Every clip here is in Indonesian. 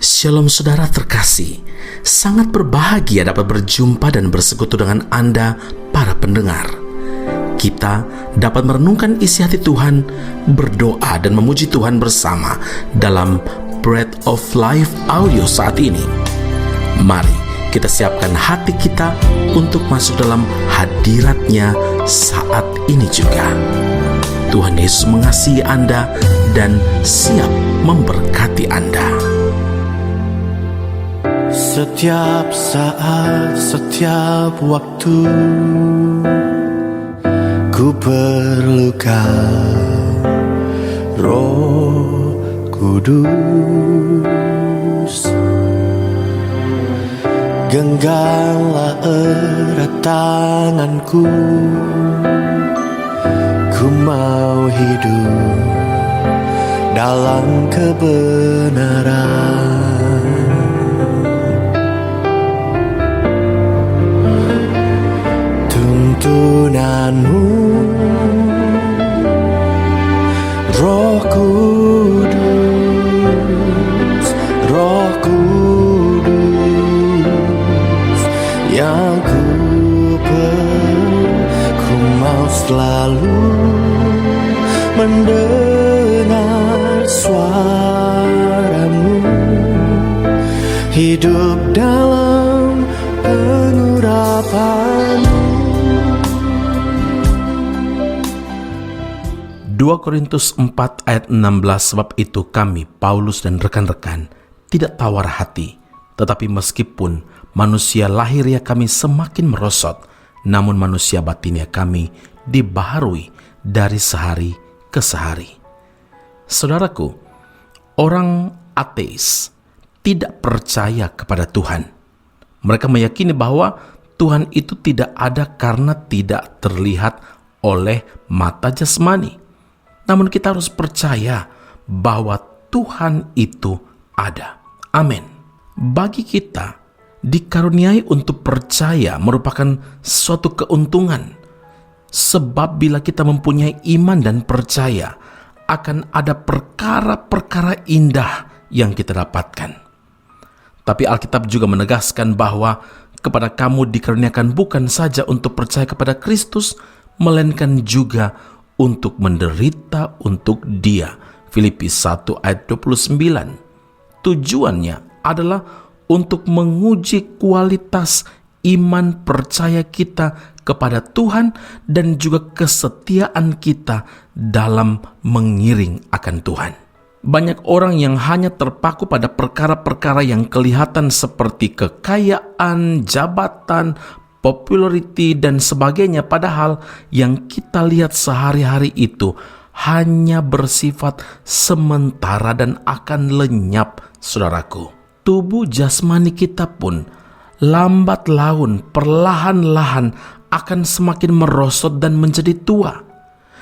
Shalom saudara terkasih, sangat berbahagia dapat berjumpa dan bersekutu dengan Anda para pendengar. Kita dapat merenungkan isi hati Tuhan, berdoa dan memuji Tuhan bersama dalam Bread of Life audio saat ini. Mari kita siapkan hati kita untuk masuk dalam hadirat-Nya saat ini juga. Tuhan Yesus mengasihi Anda dan siap memberkati Anda. Setiap saat, setiap waktu, ku perlukan Roh Kudus. Genggamlah erat tanganku, ku mau hidup dalam kebenaran. Tuntunanmu, Roh Kudus, Roh Kudus, yang ku mau selalu mendengar suaramu, hidup dalam pengurapan. 2 Korintus 4 ayat 16, sebab itu kami, Paulus dan rekan-rekan, tidak tawar hati, tetapi meskipun manusia lahiriah kami semakin merosot, namun manusia batinnya kami dibaharui dari sehari ke sehari. Saudaraku, orang ateis tidak percaya kepada Tuhan. Mereka meyakini bahwa Tuhan itu tidak ada karena tidak terlihat oleh mata jasmani. Namun kita harus percaya bahwa Tuhan itu ada. Amin. Bagi kita, dikaruniai untuk percaya merupakan suatu keuntungan. Sebab bila kita mempunyai iman dan percaya, akan ada perkara-perkara indah yang kita dapatkan. Tapi Alkitab juga menegaskan bahwa kepada kamu dikaruniakan bukan saja untuk percaya kepada Kristus, melainkan juga untuk menderita untuk Dia. Filipi 1 ayat 29. Tujuannya adalah untuk menguji kualitas iman percaya kita kepada Tuhan dan juga kesetiaan kita dalam mengiring akan Tuhan. Banyak orang yang hanya terpaku pada perkara-perkara yang kelihatan seperti kekayaan, jabatan, popularity dan sebagainya, padahal yang kita lihat sehari-hari itu hanya bersifat sementara dan akan lenyap, saudaraku. Tubuh jasmani kita pun lambat laun, perlahan-lahan akan semakin merosot dan menjadi tua.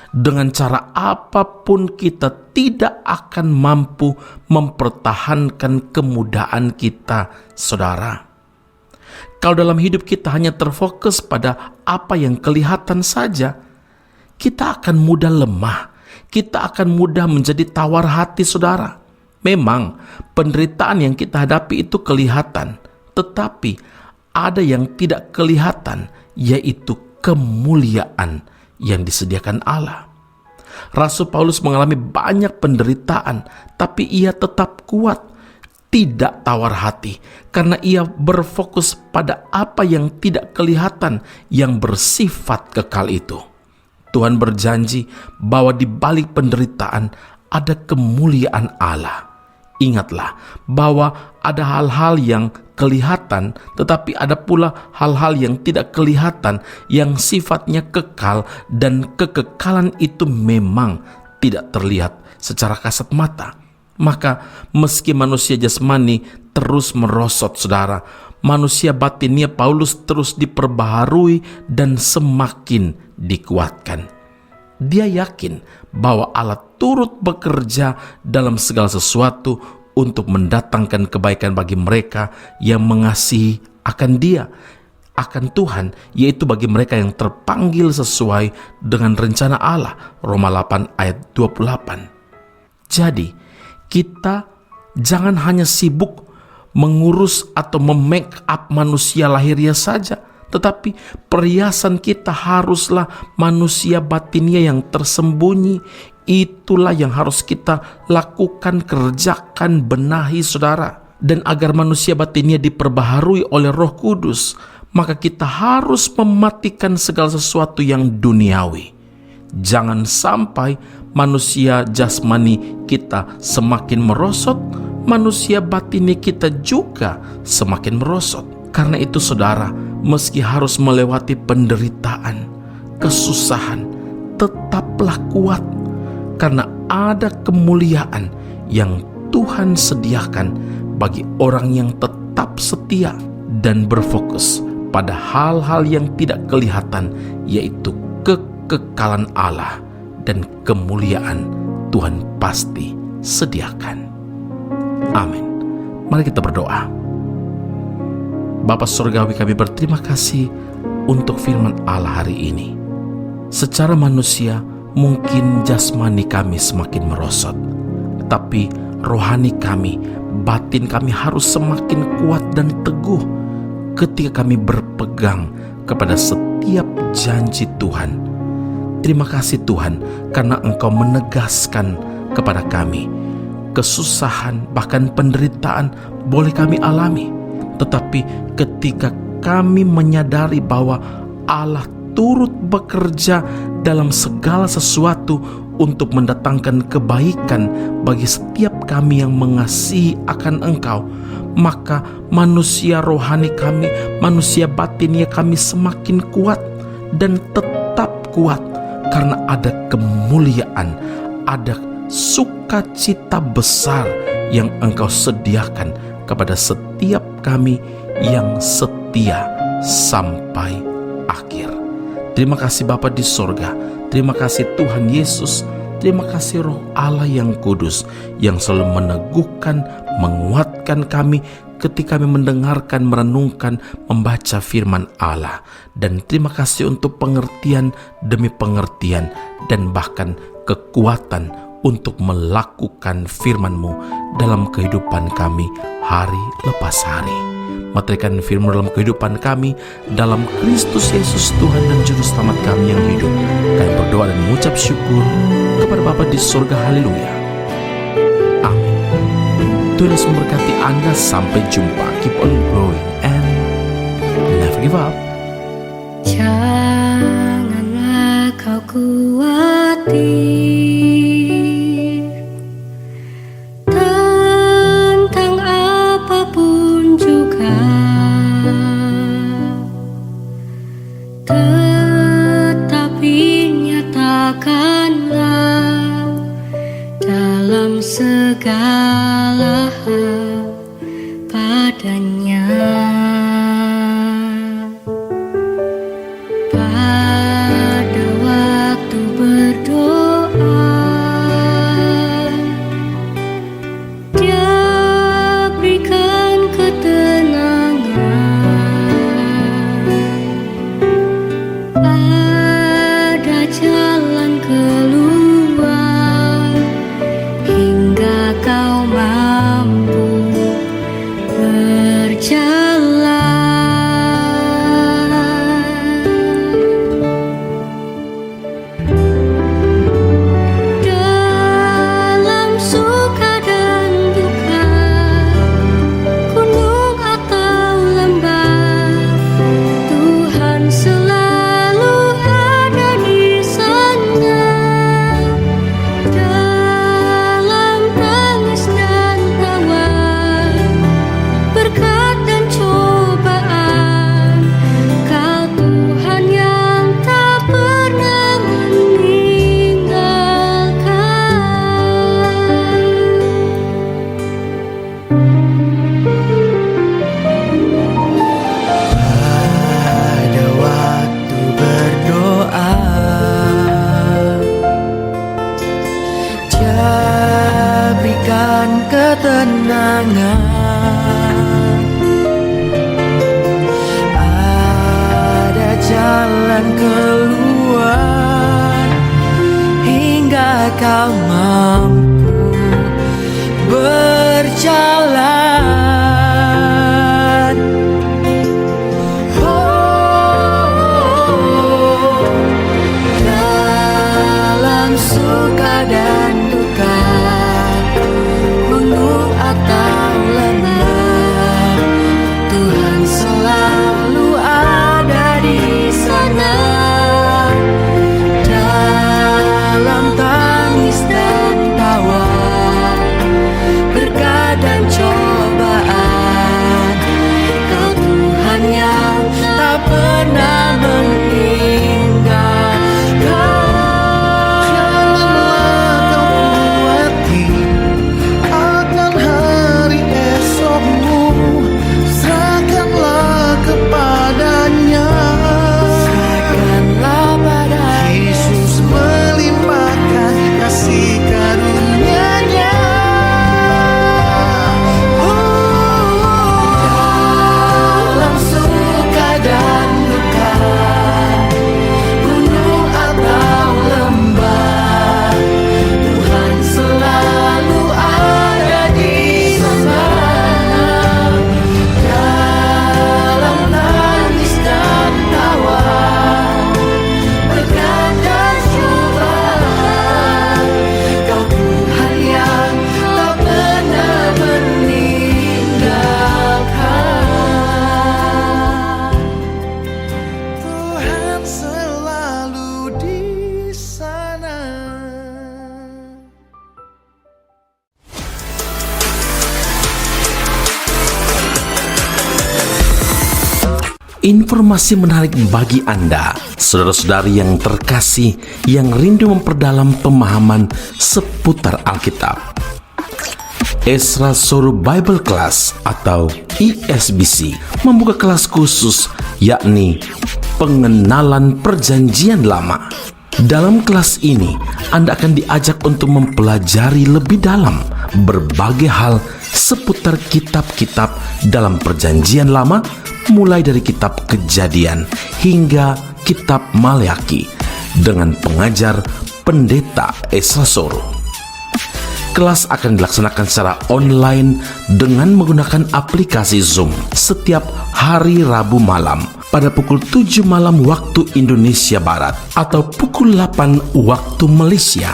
Dengan cara apapun kita tidak akan mampu mempertahankan kemudaan kita, saudara. Kalau dalam hidup kita hanya terfokus pada apa yang kelihatan saja, kita akan mudah lemah, kita akan mudah menjadi tawar hati, saudara. Memang penderitaan yang kita hadapi itu kelihatan, tetapi ada yang tidak kelihatan, yaitu kemuliaan yang disediakan Allah. Rasul Paulus mengalami banyak penderitaan, tapi ia tetap kuat, tidak tawar hati, karena ia berfokus pada apa yang tidak kelihatan, yang bersifat kekal itu. Tuhan berjanji bahwa di balik penderitaan ada kemuliaan Allah. Ingatlah bahwa ada hal-hal yang kelihatan, tetapi ada pula hal-hal yang tidak kelihatan, yang sifatnya kekal, dan kekekalan itu memang tidak terlihat secara kasat mata. Maka meski manusia jasmani terus merosot, saudara, manusia batinnya Paulus terus diperbaharui dan semakin dikuatkan. Dia yakin bahwa Allah turut bekerja dalam segala sesuatu untuk mendatangkan kebaikan bagi mereka yang mengasihi akan Dia, akan Tuhan, yaitu bagi mereka yang terpanggil sesuai dengan rencana Allah. Roma 8 ayat 28. Jadi, kita jangan hanya sibuk mengurus atau memake up manusia lahiriah saja, tetapi perhiasan kita haruslah manusia batinnya yang tersembunyi. Itulah yang harus kita lakukan, kerjakan, benahi saudara. Dan agar manusia batinnya diperbaharui oleh Roh Kudus, maka kita harus mematikan segala sesuatu yang duniawi. Jangan sampai manusia jasmani kita semakin merosot, manusia batinnya kita juga semakin merosot. Karena itu saudara, meski harus melewati penderitaan, kesusahan, tetaplah kuat, karena ada kemuliaan yang Tuhan sediakan bagi orang yang tetap setia dan berfokus pada hal-hal yang tidak kelihatan, yaitu kekekalan Allah dan kemuliaan Tuhan pasti sediakan. Amin. Mari kita berdoa. Bapa Surgawi, kami berterima kasih untuk firman Allah hari ini. Secara manusia mungkin jasmani kami semakin merosot, tapi rohani kami, batin kami harus semakin kuat dan teguh ketika kami berpegang kepada setiap janji Tuhan. Terima kasih Tuhan, karena Engkau menegaskan kepada kami, kesusahan bahkan penderitaan boleh kami alami, tetapi ketika kami menyadari bahwa Allah turut bekerja dalam segala sesuatu untuk mendatangkan kebaikan bagi setiap kami yang mengasihi akan Engkau, maka manusia rohani kami, manusia batinnya kami semakin kuat dan tetap kuat, karena ada kemuliaan, ada sukacita besar yang Engkau sediakan kepada setiap kami yang setia sampai akhir. Terima kasih Bapa di sorga, terima kasih Tuhan Yesus, terima kasih Roh Allah yang kudus yang selalu meneguhkan, menguatkan kami ketika kami mendengarkan, merenungkan, membaca firman Allah. Dan terima kasih untuk pengertian demi pengertian dan bahkan kekuatan untuk melakukan firman-Mu dalam kehidupan kami hari lepas hari. Matrikan firman dalam kehidupan kami, dalam Kristus Yesus Tuhan dan Juru Selamat kami yang hidup. Kami berdoa dan mengucap syukur kepada Bapa di surga. Haleluya. Amin. Tuhan Yesus memberkati Anda. Sampai jumpa. Keep on growing and never give up. Janganlah kau khawatir tentang apapun juga, tetapi nyatakanlah dalam segala hal padanya. Pada waktu berdoa, Dia berikan ketenangan. Ada jalan keluar hingga kau mampu berjalan. Dalam suka dan duka, gunung atau lembah, Tuhan selalu ada di sana. Dalam tangis dan tawa, berkat dan cobaan, Kau Tuhan yang tak pernah meninggalkan. Pada waktu berdoa, Dia berikan ketenangan. Ada jalan keluar hingga kau mampu berjalan. Informasi menarik bagi Anda, saudara-saudari yang terkasih, yang rindu memperdalam pemahaman seputar Alkitab. Esra Soru Bible Class atau ESBC membuka kelas khusus, yakni pengenalan Perjanjian Lama. Dalam kelas ini, Anda akan diajak untuk mempelajari lebih dalam berbagai hal seputar kitab-kitab dalam Perjanjian Lama, mulai dari kitab Kejadian hingga kitab Maleakhi dengan pengajar Pendeta Esra Soru. Kelas akan dilaksanakan secara online dengan menggunakan aplikasi Zoom setiap hari Rabu malam pada pukul 7 malam waktu Indonesia Barat atau pukul 8 waktu Malaysia.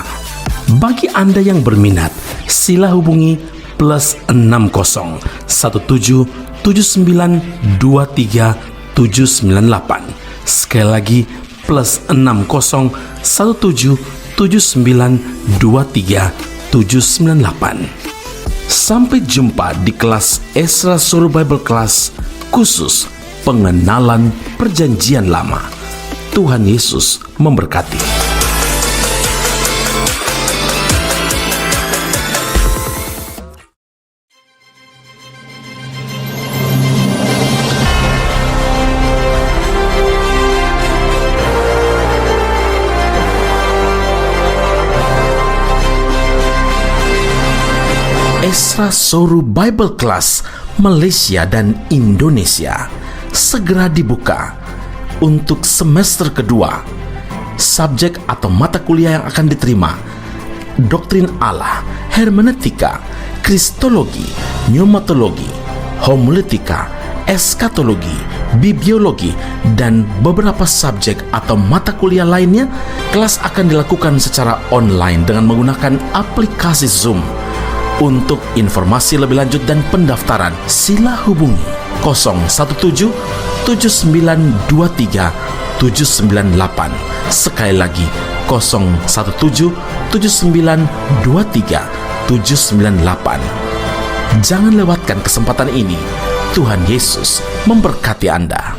Bagi Anda yang berminat, sila hubungi +60 17 79 23 798. Sekali lagi +60 17 79 23 798. Sampai jumpa di kelas Esra Soru Bible Class khusus pengenalan Perjanjian Lama. Tuhan Yesus memberkati. Esra Soru Bible Class Malaysia dan Indonesia segera dibuka untuk semester kedua. Subjek atau mata kuliah yang akan diterima: Doktrin Allah, Hermeneutika, Kristologi, Pneumatologi, Homiletika, Eskatologi, Bibliologi, dan beberapa subjek atau mata kuliah lainnya. Kelas akan dilakukan secara online dengan menggunakan aplikasi Zoom. Untuk informasi lebih lanjut dan pendaftaran, sila hubungi 017 7923 798. Sekali lagi 017 7923 798. Jangan lewatkan kesempatan ini. Tuhan Yesus memberkati Anda.